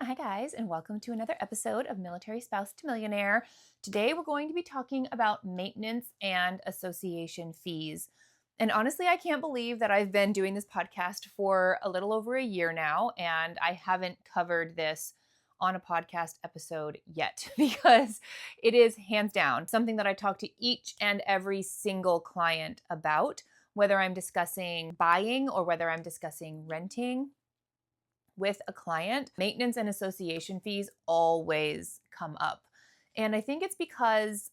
Hi guys, and welcome to another episode of Military Spouse to Millionaire. Today we're going to be talking about maintenance and association fees. And honestly, I can't believe that I've been doing this podcast for a little over a year now, and I haven't covered this on a podcast episode yet because it is hands down something that I talk to each and every single client about, whether I'm discussing buying or whether I'm discussing renting with a client. Maintenance and association fees always come up. And I think it's because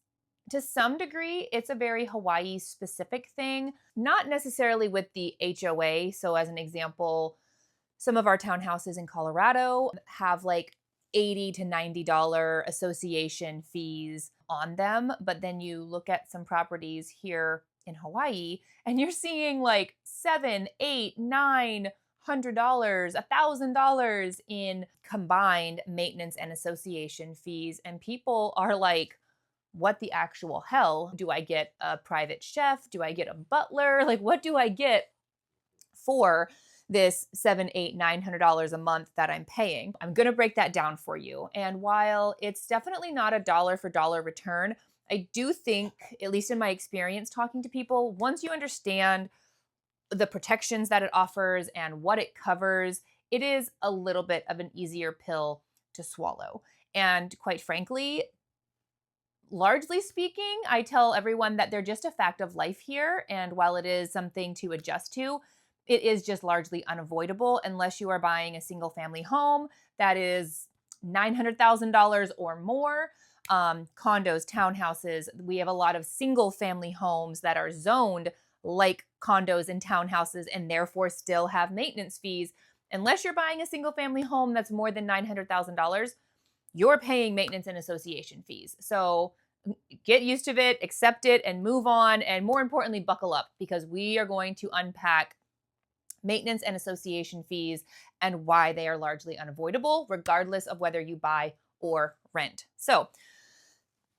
to some degree, it's a very Hawaii specific thing, not necessarily with the HOA. So, as an example, some of our townhouses in Colorado have like $80 to $90 association fees on them. But then you look at some properties here in Hawaii and you're seeing like $7, $8, $900, $1,000 in combined maintenance and association fees. And people are like, what the actual hell? Do I get a private chef? Do I get a butler? Like, what do I get for this $7, $8, $900 a month that I'm paying? I'm going to break that down for you. And while it's definitely not a dollar for dollar return, I do think, at least in my experience talking to people, once you understand the protections that it offers and what it covers, it is a little bit of an easier pill to swallow. And quite frankly, largely speaking, I tell everyone that they're just a fact of life here. And while it is something to adjust to, it is just largely unavoidable unless you are buying a single family home that is $900,000 or more. Condos, townhouses. We have a lot of single family homes that are zoned like condos and townhouses and therefore still have maintenance fees. Unless you're buying a single family home that's more than $900,000, you're paying maintenance and association fees. So get used to it, accept it, and move on. And more importantly, buckle up because we are going to unpack maintenance and association fees and why they are largely unavoidable, regardless of whether you buy or rent. So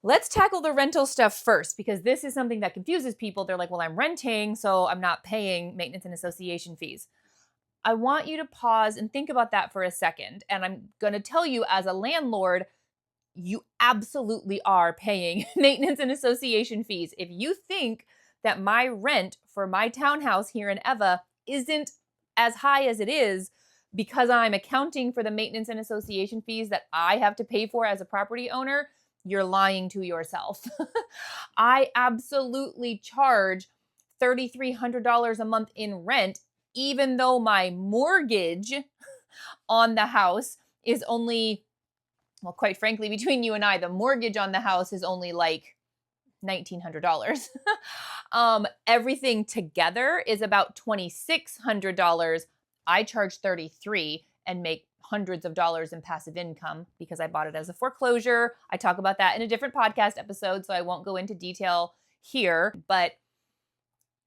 let's tackle the rental stuff first, because this is something that confuses people. They're like, well, I'm renting, so I'm not paying maintenance and association fees. I want you to pause and think about that for a second. And I'm going to tell you, as a landlord, you absolutely are paying maintenance and association fees. If you think that my rent for my townhouse here in Eva isn't as high as it is because I'm accounting for the maintenance and association fees that I have to pay for as a property owner, you're lying to yourself. I absolutely charge $3,300 a month in rent, even though my mortgage on the house is only, well, quite frankly, between you and I, the mortgage on the house is only like $1,900. Everything together is about $2,600. I charge $33 and make hundreds of dollars in passive income because I bought it as a foreclosure. I talk about that in a different podcast episode, so I won't go into detail here. But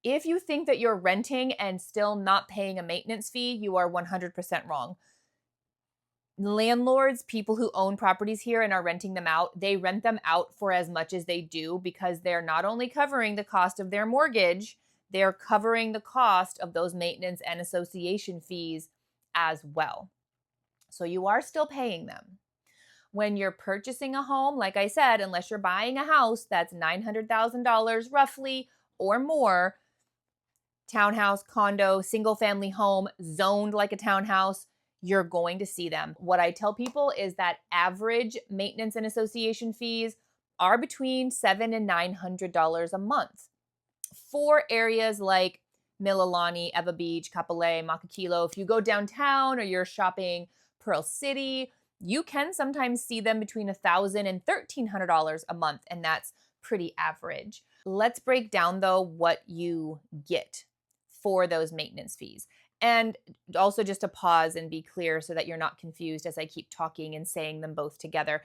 if you think that you're renting and still not paying a maintenance fee, you are 100% wrong. Landlords, people who own properties here and are renting them out, they rent them out for as much as they do because they're not only covering the cost of their mortgage, they're covering the cost of those maintenance and association fees as well. So you are still paying them. When you're purchasing a home, like I said, unless you're buying a house that's $900,000 roughly or more, townhouse, condo, single family home, zoned like a townhouse, you're going to see them. What I tell people is that average maintenance and association fees are between $700 and $900 a month. For areas like Mililani, Eva Beach, Kapolei, Makakilo, if you go downtown or you're shopping Pearl City, you can sometimes see them between $1,000 and $1,300 a month, and that's pretty average. Let's break down, though, what you get for those maintenance fees. And also just to pause and be clear so that you're not confused as I keep talking and saying them both together.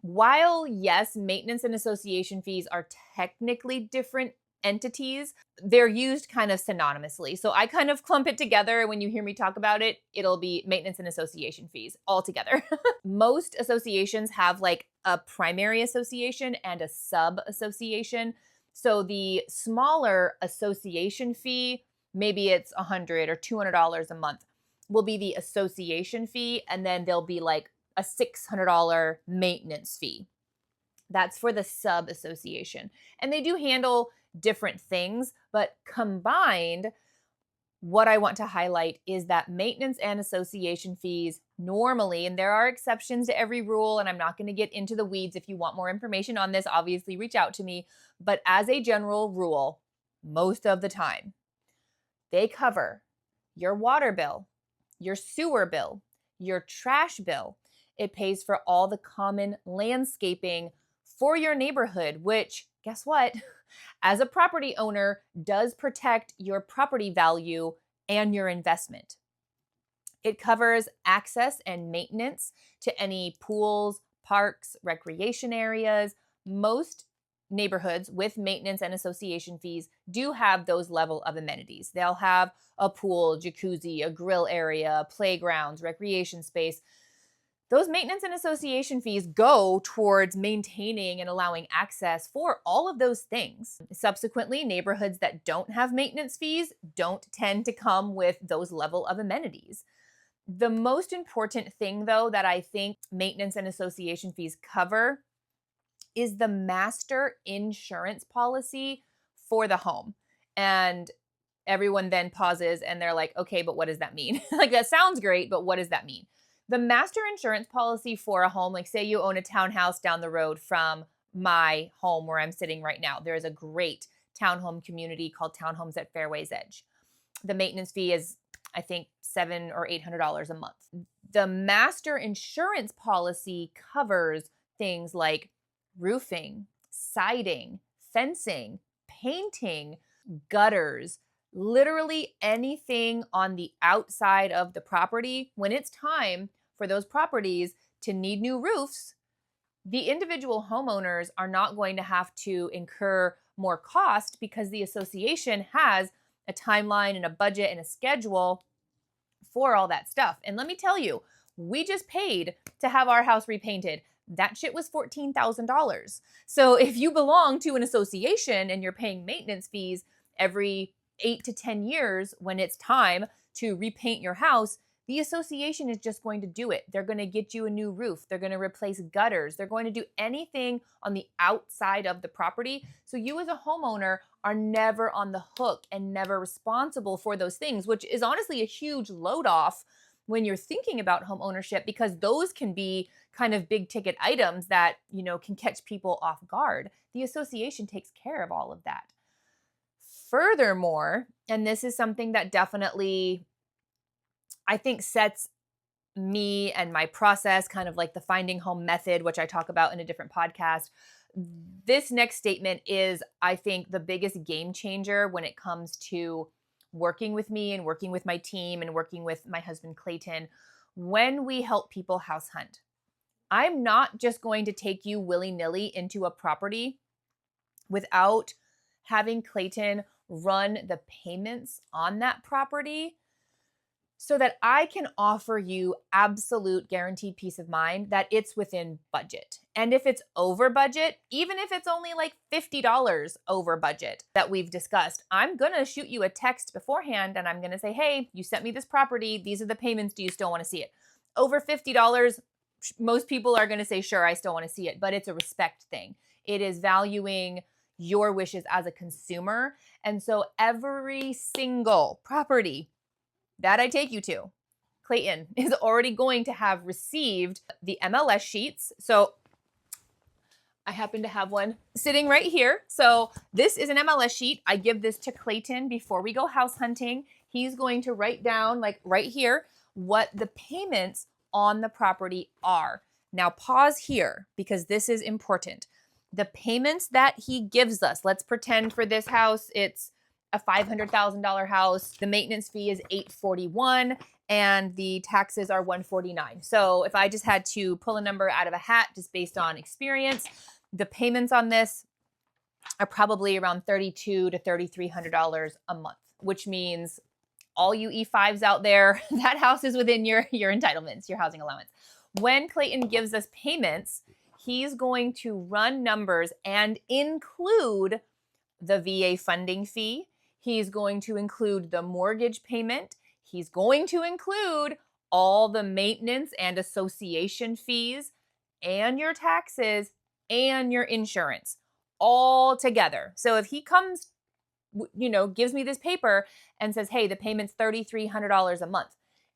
While, yes, maintenance and association fees are technically different entities, they're used kind of synonymously. So I kind of clump it together. When you hear me talk about it, it'll be maintenance and association fees all together. Most associations have like a primary association and a sub association. So the smaller association fee, maybe it's $100 or $200 a month, will be the association fee. And then there'll be like a $600 maintenance fee. That's for the sub association. And they do handle different things, but combined, what I want to highlight is that maintenance and association fees normally, and there are exceptions to every rule, and I'm not going to get into the weeds. If you want more information on this, obviously reach out to me. But as a general rule, most of the time, they cover your water bill, your sewer bill, your trash bill. It pays for all the common landscaping for your neighborhood, which, guess what? As a property owner, does protect your property value and your investment. It covers access and maintenance to any pools, parks, recreation areas. Most neighborhoods with maintenance and association fees do have those level of amenities. They'll have a pool, jacuzzi, a grill area, playgrounds, recreation space. Those maintenance and association fees go towards maintaining and allowing access for all of those things. Subsequently, neighborhoods that don't have maintenance fees don't tend to come with those level of amenities. The most important thing, though, that I think maintenance and association fees cover is the master insurance policy for the home. And everyone then pauses and they're like, okay, but what does that mean? Like, that sounds great, but what does that mean? The master insurance policy for a home, like say you own a townhouse down the road from my home where I'm sitting right now. There is a great townhome community called Townhomes at Fairway's Edge. The maintenance fee is, I think, $700 or $800 a month. The master insurance policy covers things like roofing, siding, fencing, painting, gutters, literally anything on the outside of the property. When it's time for those properties to need new roofs, the individual homeowners are not going to have to incur more cost because the association has a timeline and a budget and a schedule for all that stuff. And let me tell you, we just paid to have our house repainted. That shit was $14,000. So if you belong to an association and you're paying maintenance fees every 8 to 10 years when it's time to repaint your house, the association is just going to do it. They're going to get you a new roof. They're going to replace gutters. They're going to do anything on the outside of the property. So you as a homeowner are never on the hook and never responsible for those things, which is honestly a huge load off when you're thinking about home ownership, because those can be kind of big ticket items that, can catch people off guard. The association takes care of all of that. Furthermore, and this is something that definitely, I think, sets me and my process, kind of like the finding home method, which I talk about in a different podcast. This next statement is, I think, the biggest game changer when it comes to working with me and working with my team and working with my husband, Clayton, when we help people house hunt. I'm not just going to take you willy-nilly into a property without having Clayton run the payments on that property so that I can offer you absolute guaranteed peace of mind that it's within budget. And if it's over budget, even if it's only like $50 over budget that we've discussed, I'm going to shoot you a text beforehand and I'm going to say, hey, you sent me this property. These are the payments. Do you still want to see it? Over $50, most people are going to say, sure, I still want to see it, but it's a respect thing. It is valuing your wishes as a consumer. And so every single property that I take you to, Clayton is already going to have received the MLS sheets. So I happen to have one sitting right here. So this is an MLS sheet. I give this to Clayton before we go house hunting. He's going to write down, like right here, what the payments on the property are. Now pause here because this is important. The payments that he gives us, let's pretend for this house, it's a $500,000 house. The maintenance fee is $841 and the taxes are $149. So if I just had to pull a number out of a hat just based on experience, the payments on this are probably around $3,200 to $3,300 a month, which means all you E5s out there, that house is within your entitlements, your housing allowance. When Clayton gives us payments, he's going to run numbers and include the VA funding fee. He's going to include the mortgage payment. He's going to include all the maintenance and association fees and your taxes and your insurance all together. So if he comes, gives me this paper and says, hey, the payment's $3,300 a month,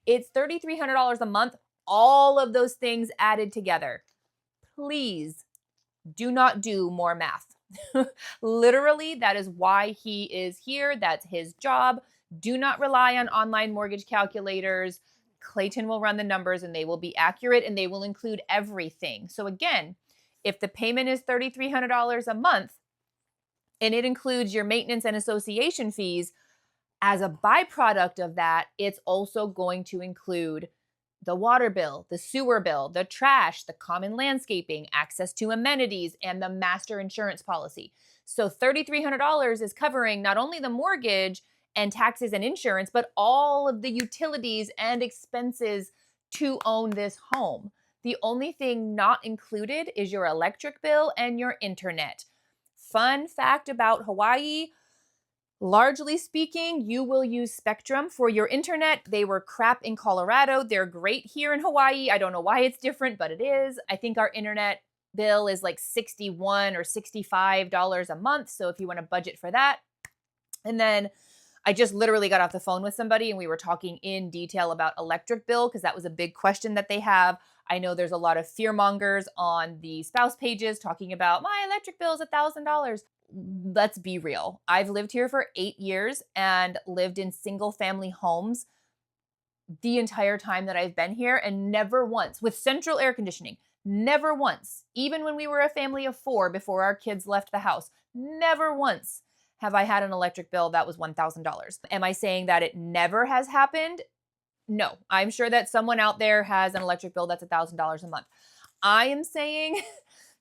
it's $3,300 a month, all of those things added together. Please do not do more math. Literally, that is why he is here. That's his job. Do not rely on online mortgage calculators. Clayton will run the numbers and they will be accurate and they will include everything. So again, if the payment is $3,300 a month and it includes your maintenance and association fees, as a byproduct of that, it's also going to include the water bill, the sewer bill, the trash, the common landscaping, access to amenities, and the master insurance policy. So $3,300 is covering not only the mortgage and taxes and insurance, but all of the utilities and expenses to own this home. The only thing not included is your electric bill and your internet. Fun fact about Hawaii, largely speaking, you will use Spectrum for your internet. They were crap in Colorado. They're great here in Hawaii. I don't know why it's different, but it is. I think our internet bill is like $61 or $65 a month. So if you want to budget for that. And then I just literally got off the phone with somebody and we were talking in detail about electric bill because that was a big question that they have. I know there's a lot of fearmongers on the spouse pages talking about my electric bill is $1,000. Let's be real. I've lived here for 8 years and lived in single family homes the entire time that I've been here, and never once, with central air conditioning, never once, even when we were a family of 4 before our kids left the house, never once have I had an electric bill that was $1,000. Am I saying that it never has happened? No, I'm sure that someone out there has an electric bill that's $1,000 a month. I am saying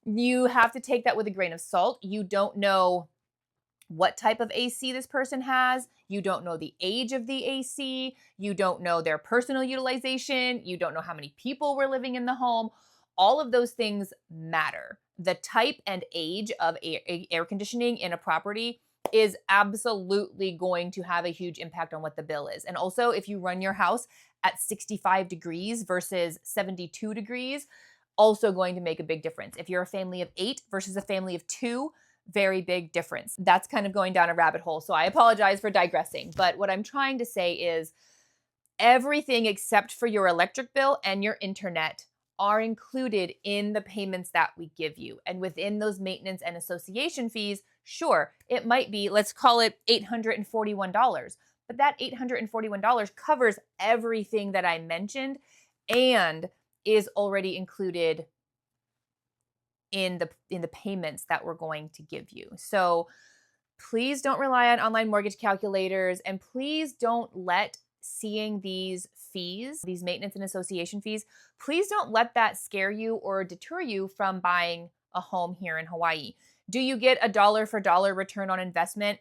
you have to take that with a grain of salt. You don't know what type of AC this person has. You don't know the age of the AC. You don't know their personal utilization. You don't know how many people were living in the home. All of those things matter. The type and age of air conditioning in a property is absolutely going to have a huge impact on what the bill is. And also, if you run your house at 65 degrees versus 72 degrees, also going to make a big difference. If you're a family of 8 versus a family of 2, very big difference. That's kind of going down a rabbit hole. So I apologize for digressing. But what I'm trying to say is everything except for your electric bill and your internet are included in the payments that we give you. And within those maintenance and association fees, sure, it might be, let's call it $841. But that $841 covers everything that I mentioned and is already included in the payments that we're going to give you. So please don't rely on online mortgage calculators, and please don't let seeing these fees, these maintenance and association fees, please don't let that scare you or deter you from buying a home here in Hawaii. Do you get a dollar for dollar return on investment?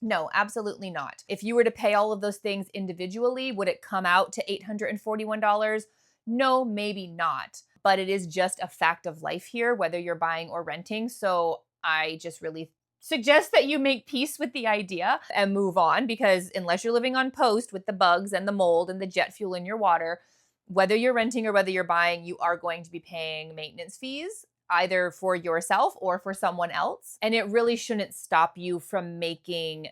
No, absolutely not. If you were to pay all of those things individually, would it come out to $841? No, maybe not. But it is just a fact of life here, whether you're buying or renting. So I just really suggest that you make peace with the idea and move on, because unless you're living on post with the bugs and the mold and the jet fuel in your water, whether you're renting or whether you're buying, you are going to be paying maintenance fees, either for yourself or for someone else. And it really shouldn't stop you from making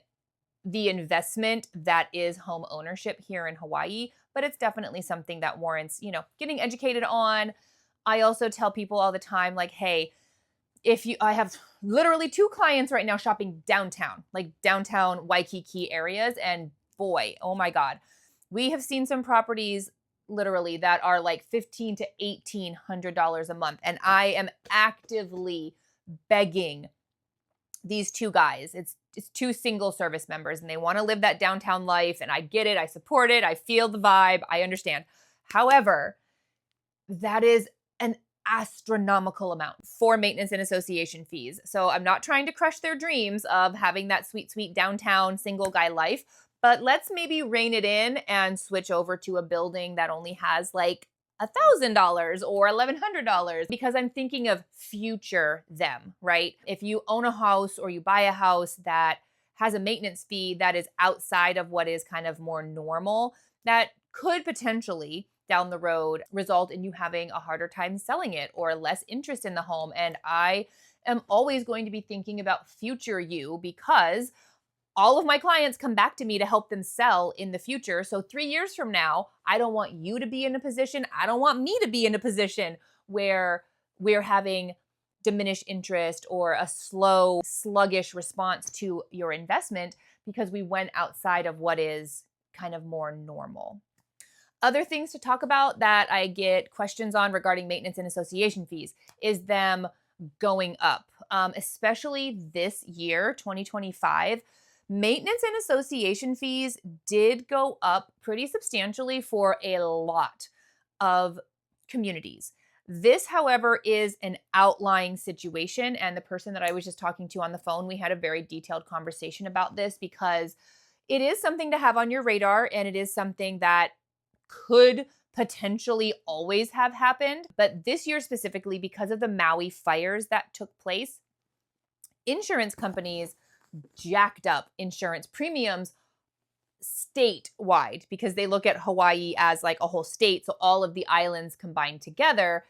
the investment that is home ownership here in Hawaii. But it's definitely something that warrants, getting educated on. I also tell people all the time, like, hey, I have literally 2 clients right now shopping downtown, like downtown Waikiki areas. And boy, oh my God, we have seen some properties literally that are like $1,500 to $1,800 a month. And I am actively begging these 2 guys. It's 2 single service members and they want to live that downtown life. And I get it. I support it. I feel the vibe. I understand. However, that is an astronomical amount for maintenance and association fees. So I'm not trying to crush their dreams of having that sweet, sweet downtown single guy life, but let's maybe rein it in and switch over to a building that only has like $1,000 or $1,100, because I'm thinking of future them, right? If you own a house or you buy a house that has a maintenance fee that is outside of what is kind of more normal, that could potentially down the road result in you having a harder time selling it or less interest in the home. And I am always going to be thinking about future you, because all of my clients come back to me to help them sell in the future. So 3 years from now, I don't want you to be in a position, I don't want me to be in a position where we're having diminished interest or a slow, sluggish response to your investment because we went outside of what is kind of more normal. Other things to talk about that I get questions on regarding maintenance and association fees is them going up, especially this year, 2025. Maintenance and association fees did go up pretty substantially for a lot of communities. This, however, is an outlying situation. And the person that I was just talking to on the phone, we had a very detailed conversation about this because it is something to have on your radar, and it is something that could potentially always have happened. But this year specifically, because of the Maui fires that took place, insurance companies jacked up insurance premiums statewide because they look at Hawaii as like a whole state. So all of the islands combined together.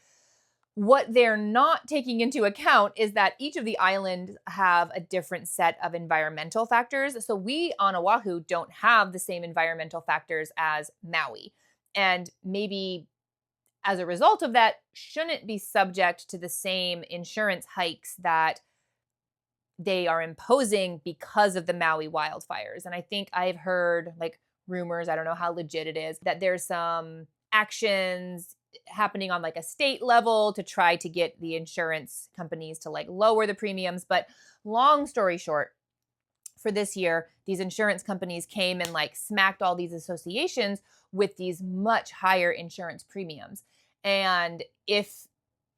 What they're not taking into account is that each of the islands have a different set of environmental factors. So we on Oahu don't have the same environmental factors as Maui. And maybe as a result of that, shouldn't be subject to the same insurance hikes that they are imposing because of the Maui wildfires. And I think I've heard like rumors, I don't know how legit it is, that there's some actions happening on like a state level to try to get the insurance companies to like lower the premiums. But long story short, for this year, these insurance companies came and like smacked all these associations with these much higher insurance premiums. And if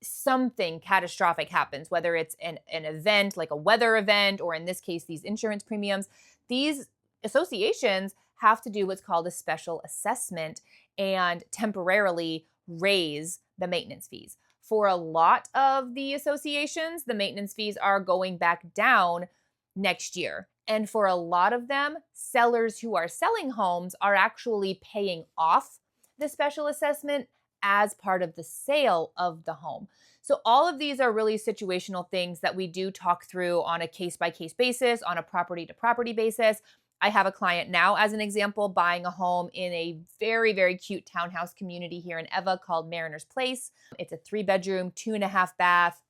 something catastrophic happens, whether it's an event like a weather event, or in this case, these insurance premiums, these associations have to do what's called a special assessment and temporarily raise the maintenance fees. For a lot of the associations, the maintenance fees are going back down next year. And for a lot of them, sellers who are selling homes are actually paying off the special assessment as part of the sale of the home. So all of these are really situational things that we do talk through on a case-by-case basis, on a property-to-property basis. I have a client now, as an example, buying a home in a very, very cute townhouse community here in Eva called Mariner's Place. It's a 3-bedroom, 2.5-bath,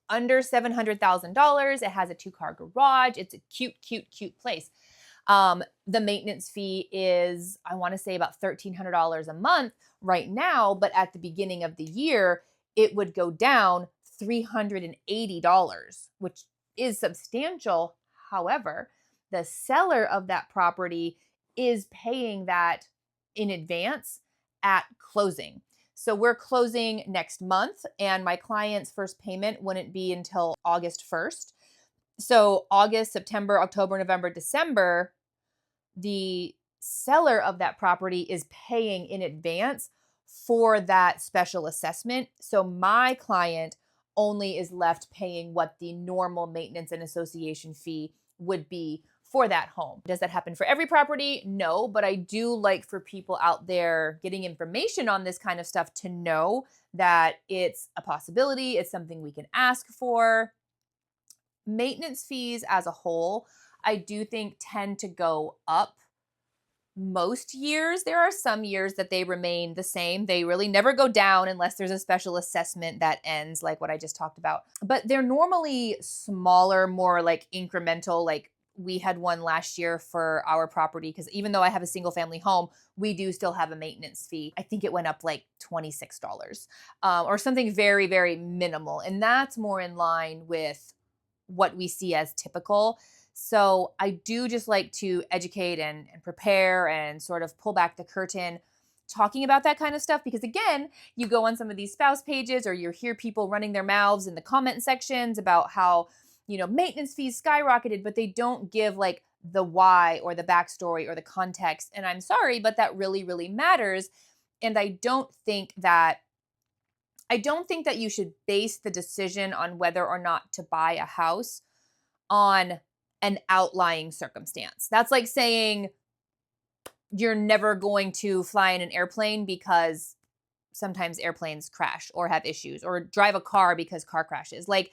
under $700,000. It has a 2-car garage. It's a cute, cute, cute place. The maintenance fee is, I want to say, about $1,300 a month right now, but at the beginning of the year, it would go down $380, which is substantial. However, the seller of that property is paying that in advance at closing. So we're closing next month, and my client's first payment wouldn't be until August 1st. So August, September, October, November, December, the seller of that property is paying in advance for that special assessment. So my client only is left paying what the normal maintenance and association fee would be for that home. Does that happen for every property? No, but I do like for people out there getting information on this kind of stuff to know that it's a possibility, it's something we can ask for. Maintenance fees as a whole, I do think tend to go up most years. There are some years that they remain the same. They really never go down unless there's a special assessment that ends, like what I just talked about. But they're normally smaller, more like incremental. Like we had one last year for our property because even though I have a single family home, we do still have a maintenance fee. I think it went up like $26 or something very, very minimal. And that's more in line with what we see as typical. So I do just like to educate and prepare and sort of pull back the curtain talking about that kind of stuff, because again, you go on some of these spouse pages or you hear people running their mouths in the comment sections about how, maintenance fees skyrocketed, but they don't give like the why or the backstory or the context. And I'm sorry, but that really, really matters. And I don't think that you should base the decision on whether or not to buy a house on an outlying circumstance. That's like saying you're never going to fly in an airplane because sometimes airplanes crash or have issues, or drive a car because car crashes. Like,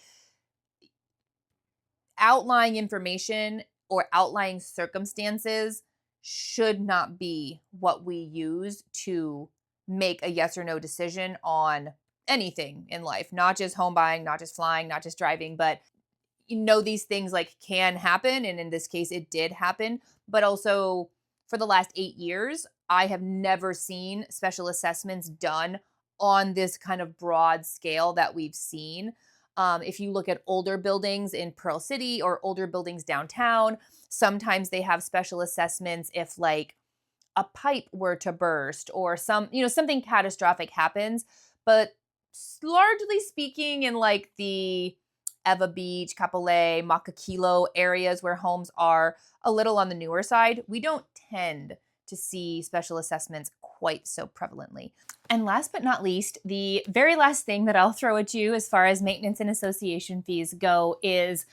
outlying information or outlying circumstances should not be what we use to make a yes or no decision on anything in life, not just home buying, not just flying, not just driving, but these things like can happen. And in this case, it did happen. But also, for the last 8 years, I have never seen special assessments done on this kind of broad scale that we've seen. If you look at older buildings in Pearl City or older buildings downtown, sometimes they have special assessments if like a pipe were to burst or something catastrophic happens. But largely speaking, in like the Eva Beach, Kapolei, Makakilo areas where homes are a little on the newer side, we don't tend to see special assessments quite so prevalently. And last but not least, the very last thing that I'll throw at you as far as maintenance and association fees go is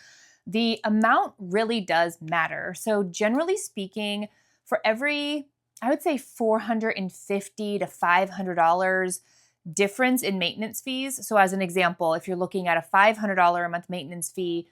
the amount really does matter. So generally speaking, for every, I would say, $450 to $500 difference in maintenance fees. So as an example, if you're looking at a $500 a month maintenance fee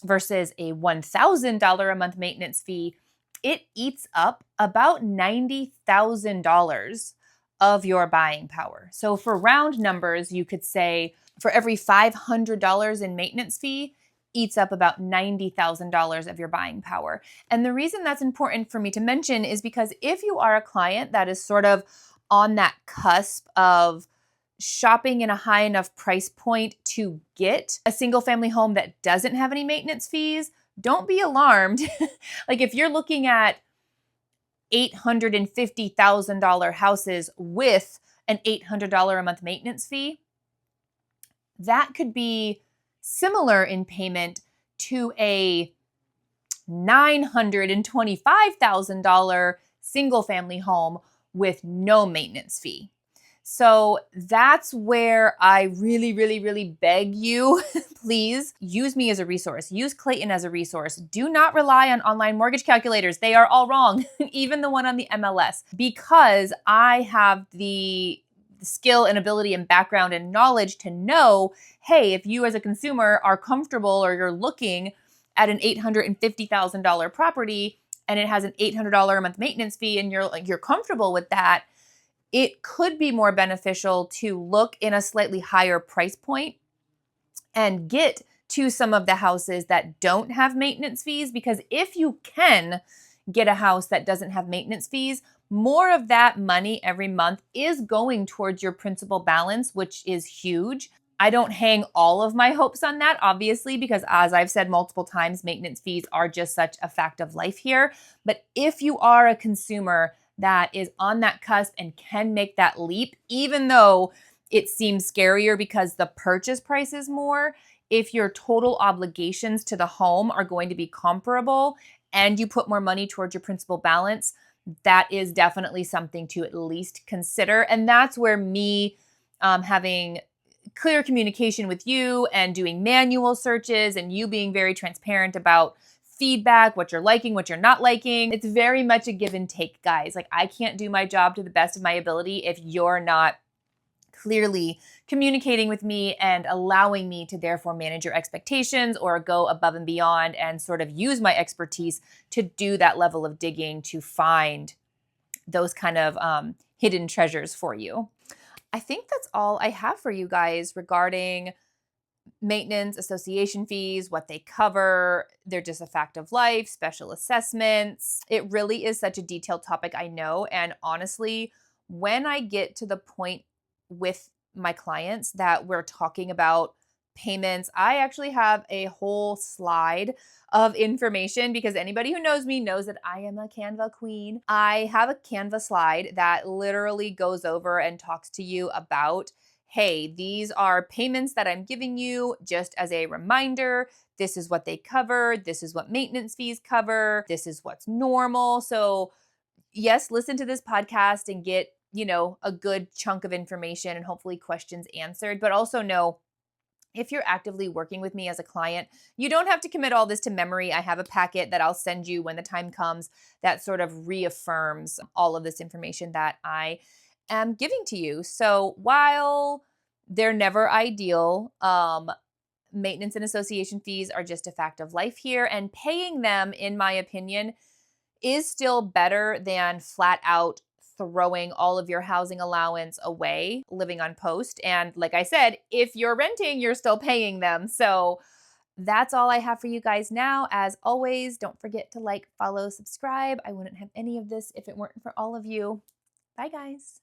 versus a $1,000 a month maintenance fee, it eats up about $90,000 of your buying power. So for round numbers, you could say for every $500 in maintenance fee, eats up about $90,000 of your buying power. And the reason that's important for me to mention is because if you are a client that is sort of on that cusp of shopping in a high enough price point to get a single family home that doesn't have any maintenance fees, don't be alarmed. Like, if you're looking at $850,000 houses with an $800 a month maintenance fee, that could be similar in payment to a $925,000 single family home with no maintenance fee. So that's where I really, really, really beg you, please use me as a resource. Use Clayton as a resource. Do not rely on online mortgage calculators. They are all wrong, even the one on the MLS, because I have the skill and ability and background and knowledge to know, hey, if you as a consumer are comfortable or you're looking at an $850,000 property and it has an $800 a month maintenance fee and you're comfortable with that, it could be more beneficial to look in a slightly higher price point and get to some of the houses that don't have maintenance fees, because if you can get a house that doesn't have maintenance fees, more of that money every month is going towards your principal balance, which is huge. I don't hang all of my hopes on that, obviously, because as I've said multiple times, maintenance fees are just such a fact of life here. But if you are a consumer that is on that cusp and can make that leap, even though it seems scarier because the purchase price is more, if your total obligations to the home are going to be comparable and you put more money towards your principal balance, that is definitely something to at least consider. And that's where me having clear communication with you and doing manual searches and you being very transparent about feedback, what you're liking, what you're not liking. It's very much a give and take, guys. Like, I can't do my job to the best of my ability if you're not clearly communicating with me and allowing me to therefore manage your expectations or go above and beyond and sort of use my expertise to do that level of digging to find those kind of hidden treasures for you. I think that's all I have for you guys regarding maintenance, association fees, what they cover. They're just a fact of life, special assessments. It really is such a detailed topic, I know. And honestly, when I get to the point with my clients that we're talking about payments, I actually have a whole slide of information, because anybody who knows me knows that I am a Canva queen. I have a Canva slide that literally goes over and talks to you about, hey, these are payments that I'm giving you just as a reminder. This is what they cover. This is what maintenance fees cover. This is what's normal. So yes, listen to this podcast and get, a good chunk of information and hopefully questions answered, but also know if you're actively working with me as a client, you don't have to commit all this to memory. I have a packet that I'll send you when the time comes that sort of reaffirms all of this information that I am giving to you. So while they're never ideal, maintenance and association fees are just a fact of life here, and paying them, in my opinion, is still better than flat out throwing all of your housing allowance away living on post. And like I said, if you're renting, you're still paying them. So that's all I have for you guys now. As always, don't forget to like, follow, subscribe. I wouldn't have any of this if it weren't for all of you. Bye, guys.